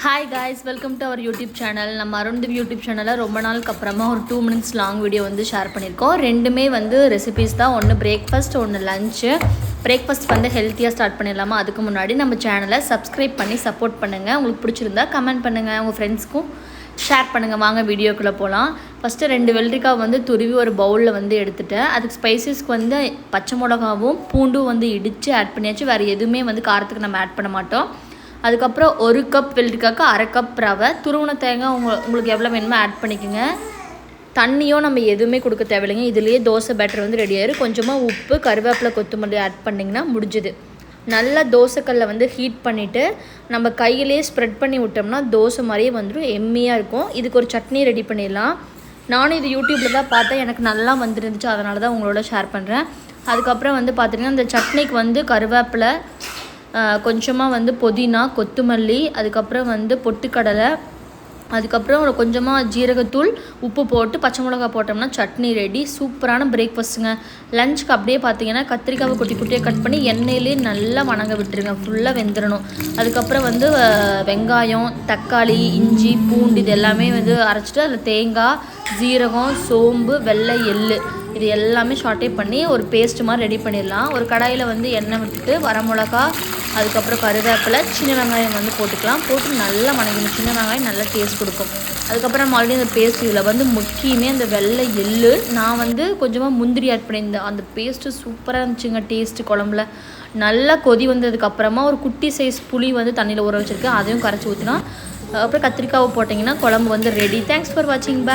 Hi guys, welcome to our YouTube channel. நம்ம Arundevi YouTube சேனலில் ரொம்ப நாளுக்கு அப்புறமா ஒரு 2 minutes லாங் வீடியோ வந்து ஷேர் பண்ணியிருக்கோம். ரெண்டுமே வந்து ரெசிபீஸ் தான். ஒன்று பிரேக்ஃபாஸ்ட், ஒன்று லஞ்சு. பிரேக்ஃபாஸ்ட் வந்து ஹெல்த்தியாக ஸ்டார்ட் பண்ணிடலாமா? அதுக்கு முன்னாடி நம்ம சேனலை சப்ஸ்கிரைப் பண்ணி சப்போர்ட் பண்ணுங்கள். உங்களுக்கு பிடிச்சிருந்தா கமெண்ட் பண்ணுங்கள், உங்கள் ஃப்ரெண்ட்ஸ்க்கும் ஷேர் பண்ணுங்கள். வாங்க வீடியோக்குள்ளே போகலாம். ஃபஸ்ட்டு 2 வெள்ளரிக்காய் வந்து துருவி ஒரு பவுலில் வந்து எடுத்துட்டேன். அதுக்கு ஸ்பைசஸ்க்கு வந்து பச்சை மிளகாவும் பூண்டும் வந்து இடித்து ஆட் பண்ணியாச்சு. வேறு எதுவுமே வந்து காரத்துக்கு நம்ம ஆட் பண்ண மாட்டோம். அதுக்கப்புறம் 1 கப் வெள்ளரிக்காய்க்கு 1/2 கப் ரவை, துருவன தேங்காய் உங்களுக்கு எவ்வளோ வேணுமோ ஆட் பண்ணிக்கோங்க. தண்ணியோ நம்ம எதுவுமே கொடுக்க தேவையில்லைங்க. இதுலேயே தோசை பேட்டர் வந்து ரெடி ஆயிடும். கொஞ்சமாக உப்பு, கருவேப்பிலை, கொத்தமல்லி ஆட் பண்ணிங்கன்னா முடிஞ்சுது. நல்லா தோசைக்கல்லை வந்து ஹீட் பண்ணிவிட்டு நம்ம கையிலே ஸ்ப்ரெட் பண்ணி விட்டோம்னா தோசை மாதிரியே வந்துடும். எம்மியாக இருக்கும். இதுக்கு ஒரு சட்னி ரெடி பண்ணிடலாம். நானும் இது யூடியூப்பில் தான் பார்த்தேன், எனக்கு நல்லா வந்துருந்துச்சு, அதனால தான் உங்களோட ஷேர் பண்ணுறேன். அதுக்கப்புறம் வந்து பார்த்திங்கன்னா இந்த சட்னிக்கு வந்து கருவேப்பிலை, கொஞ்சமாக வந்து புதினா, கொத்தமல்லி, அதுக்கப்புறம் வந்து பொட்டுக்கடலை, அதுக்கப்புறம் கொஞ்சமாக ஜீரகத்தூள், உப்பு போட்டு பச்சை மிளகா போட்டோம்னா சட்னி ரெடி. சூப்பரான பிரேக்ஃபாஸ்ட்டுங்க. லஞ்சுக்கு அப்படியே பார்த்தீங்கன்னா கத்திரிக்காவை குட்டி குட்டியாக கட் பண்ணி எண்ணெயிலே நல்லா வணங்க விட்டுருங்க, ஃபுல்லாக வெந்துடணும். அதுக்கப்புறம் வந்து வெங்காயம், தக்காளி, இஞ்சி, பூண்டு இது எல்லாமே வந்து அரைச்சிட்டு அதில் தேங்காய், ஜீரகம், சோம்பு, வெள்ளை எள்ளு இது எல்லாமே ஷார்ட்டே பண்ணி ஒரு பேஸ்ட் மாதிரி ரெடி பண்ணிடலாம். ஒரு கடாயில் வந்து எண்ணெய் விட்டுட்டு வரமிளகா, அதுக்கப்புறம் கருவேப்பிலை, சின்ன வெங்காயம் வந்து போட்டுக்கலாம். போட்டு நல்லா வணங்கணும். சின்ன வெங்காயம் நல்லா டேஸ்ட் கொடுக்கும். அதுக்கப்புறம் மறுபடியும் அந்த பேஸ்ட் இதில் வந்து முக்கியமே அந்த வெள்ளை எள்ளு. நான் வந்து கொஞ்சமாக முந்திரி ஆட் பண்ணியிருந்தேன். அந்த பேஸ்ட்டு சூப்பராக இருந்துச்சுங்க. டேஸ்ட்டு குழம்புல நல்லா கொதி வந்ததுக்கப்புறமா ஒரு குட்டி சைஸ் புளி வந்து தண்ணியில் ஊற வச்சுருக்கேன், அதையும் கரைச்சி ஊற்றினா அப்புறம் கத்திரிக்காவை போட்டிங்கன்னா குழம்பு வந்து ரெடி. தேங்க்ஸ் ஃபார் வாட்சிங். பை.